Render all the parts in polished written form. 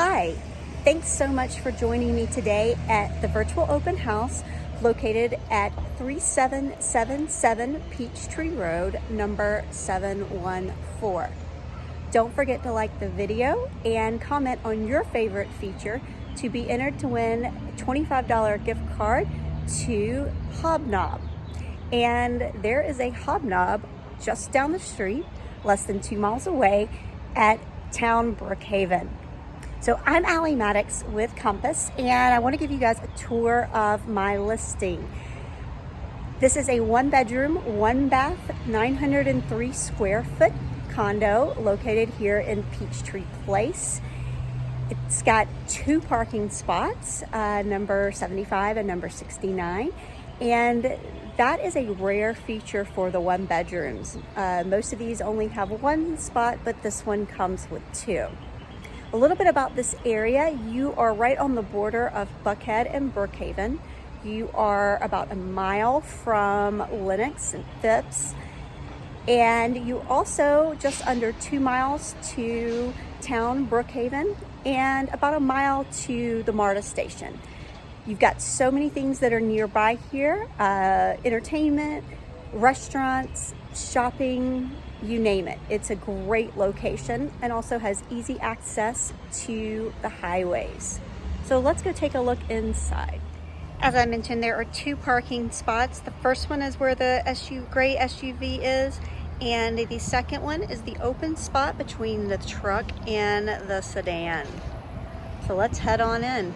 Hi, thanks so much for joining me today at the virtual open house located at 3777 Peachtree Road, number 714. Don't forget to like the video and comment on your favorite feature to be entered to win a $25 gift card to HobNob. And there is a HobNob just down the street, less than 2 miles away at Town Brookhaven. So I'm Allie Maddox with Compass, and I want to give you guys a tour of my listing. This is a 1-bedroom, 1-bath, 903 square foot condo located here in Peachtree Place. It's got 2 parking spots, number 75 and number 69, and that is a rare feature for the 1-bedrooms. Most of these only have 1 spot, but this one comes with 2. A little bit about this area: you are right on the border of Buckhead and Brookhaven. You are about a mile from Lenox and Phipps, and you also just under 2 miles to Town Brookhaven and about a mile to the MARTA station. You've got so many things that are nearby here: entertainment, restaurants, shopping, you name it. It's a great location and also has easy access to the highways. So let's go take a look inside. As I mentioned, there are 2 parking spots. The first one is where the gray SUV is, and the second one is the open spot between the truck and the sedan. So let's head on in.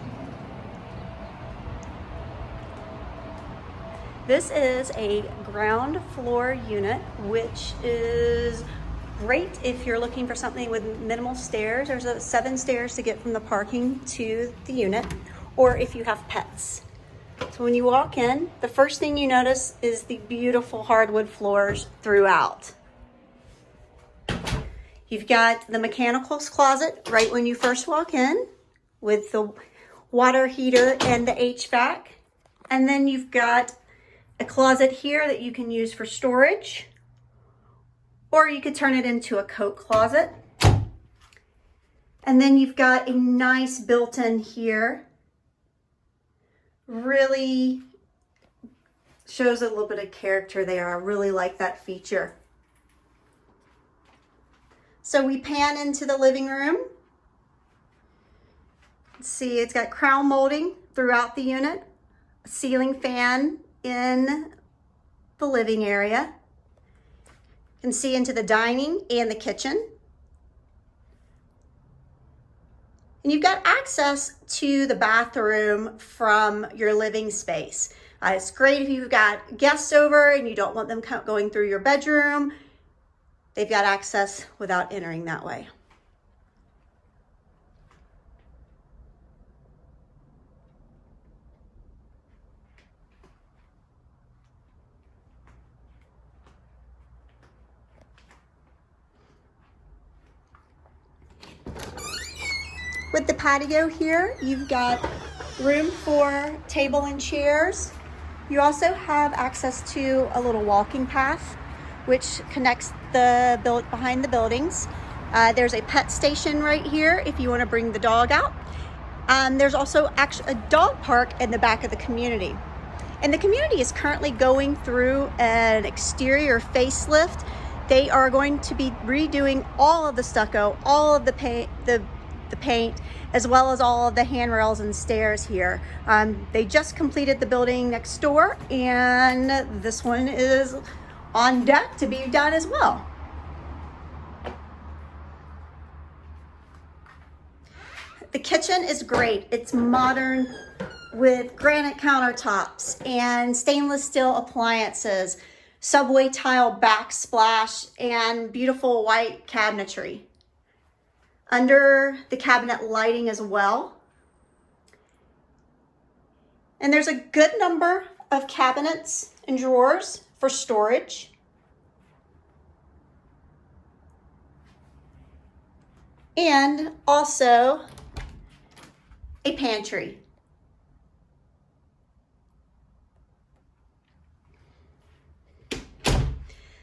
This is a ground floor unit, which is great if you're looking for something with minimal stairs. There's 7 stairs to get from the parking to the unit, or if you have pets. So when you walk in, the first thing you notice is the beautiful hardwood floors throughout. You've got the mechanicals closet right when you first walk in with the water heater and the HVAC. And then you've got a closet here that you can use for storage, or you could turn it into a coat closet. And then you've got a nice built-in here. Really shows a little bit of character there. I really like that feature. So we pan into the living room. Let's see, it's got crown molding throughout the unit, a ceiling fan in the living area. You can see into the dining and the kitchen. And you've got access to the bathroom from your living space. It's great if you've got guests over and you don't want them going through your bedroom. They've got access without entering that way. With the patio here, you've got room for table and chairs. You also have access to a little walking path which connects the behind the buildings. There's a pet station right here if you want to bring the dog out. There's also actually a dog park in the back of the community. And the community is currently going through an exterior facelift. They are going to be redoing all of the stucco, all of the paint, as well as all of the handrails and stairs here. They just completed the building next door, and this one is on deck to be done as well. The kitchen is great. It's modern with granite countertops and stainless steel appliances, subway tile backsplash, and beautiful white cabinetry. Under the cabinet lighting as well. And there's a good number of cabinets and drawers for storage. And also a pantry.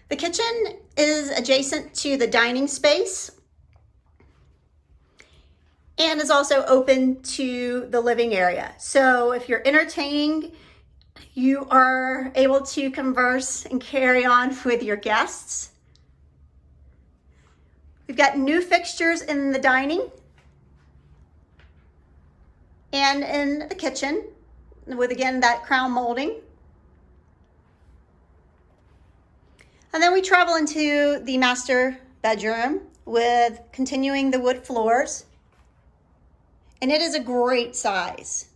The kitchen is adjacent to the dining space. and is also open to the living area. So if you're entertaining, you are able to converse and carry on with your guests. We've got new fixtures in the dining and in the kitchen with, again, that crown molding. And then we travel into the master bedroom with continuing the wood floors. And it is a great size.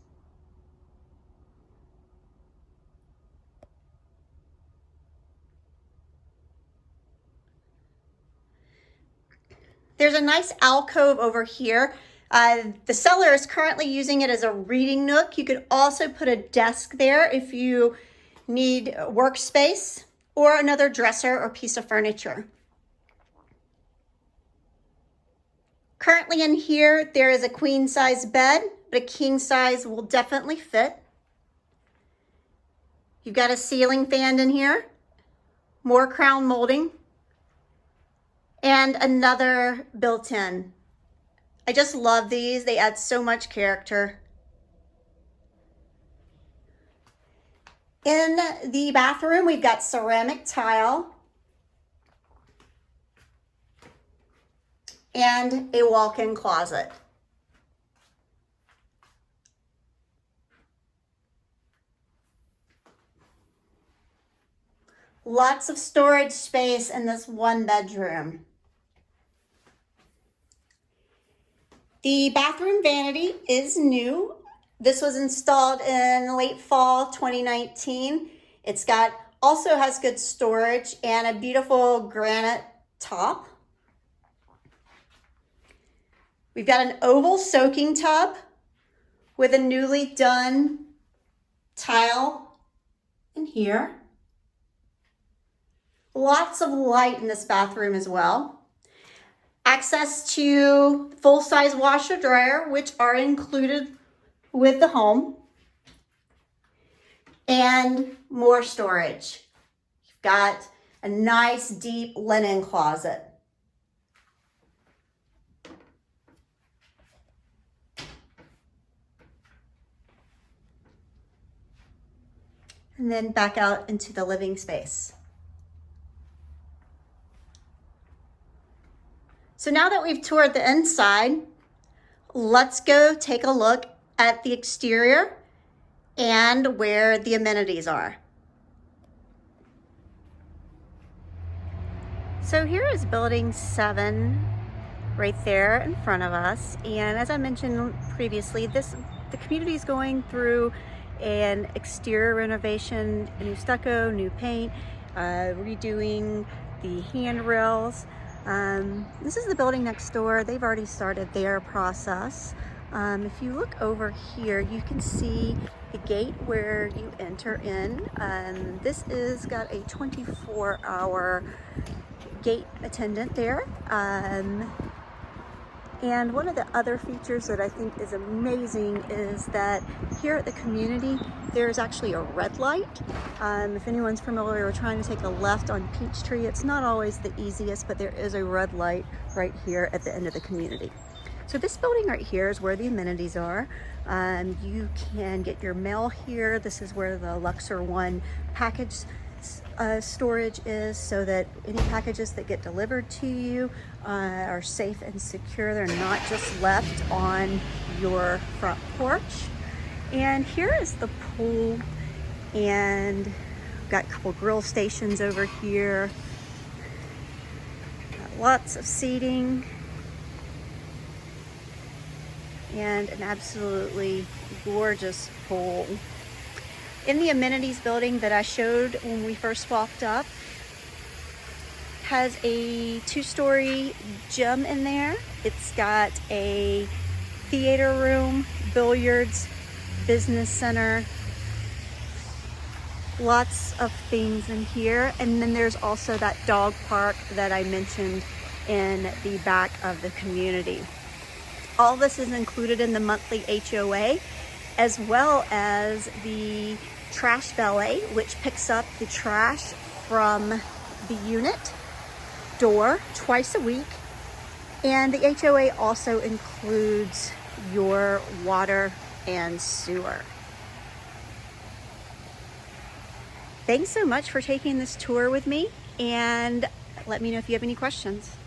There's a nice alcove over here. The seller is currently using it as a reading nook. You could also put a desk there if you need workspace or another dresser or piece of furniture. Currently in here, there is a queen size bed, but a king size will definitely fit. You've got a ceiling fan in here, more crown molding, and another built-in. I just love these. They add so much character. In the bathroom, we've got ceramic tile and a walk-in closet. Lots of storage space in this one bedroom. The bathroom vanity is new. This was installed in late fall 2019. It's also has good storage and a beautiful granite top. We've got an oval soaking tub with a newly done tile in here. Lots of light in this bathroom as well. Access to full-size washer dryer, which are included with the home, and more storage. You've got a nice deep linen closet. And then back out into the living space. So now that we've toured the inside, let's go take a look at the exterior and where the amenities are. So here is building 7 right there in front of us. And as I mentioned previously, the community is going through an exterior renovation, new stucco, new paint, redoing the handrails. This is the building next door. They've already started their process. If you look over here, you can see the gate where you enter in. This is got a 24-hour gate attendant there. And one of the other features that I think is amazing is that here at the community, there's actually a red light. If anyone's familiar with trying to take a left on Peachtree, it's not always the easiest, but there is a red light right here at the end of the community. So this building right here is where the amenities are. You can get your mail here. This is where the Luxor One package storage is, so that any packages that get delivered to you are safe and secure. They're not just left on your front porch. And here is the pool, and we've got a couple grill stations over here. Got lots of seating and an absolutely gorgeous pool. In the amenities building that I showed when we first walked up, has a 2-story gym in there. It's got a theater room, billiards, business center, lots of things in here. And then there's also that dog park that I mentioned in the back of the community. All this is included in the monthly HOA, as well as the trash valet, which picks up the trash from the unit door twice a week. And the HOA also includes your water and sewer. Thanks so much for taking this tour with me, and let me know if you have any questions.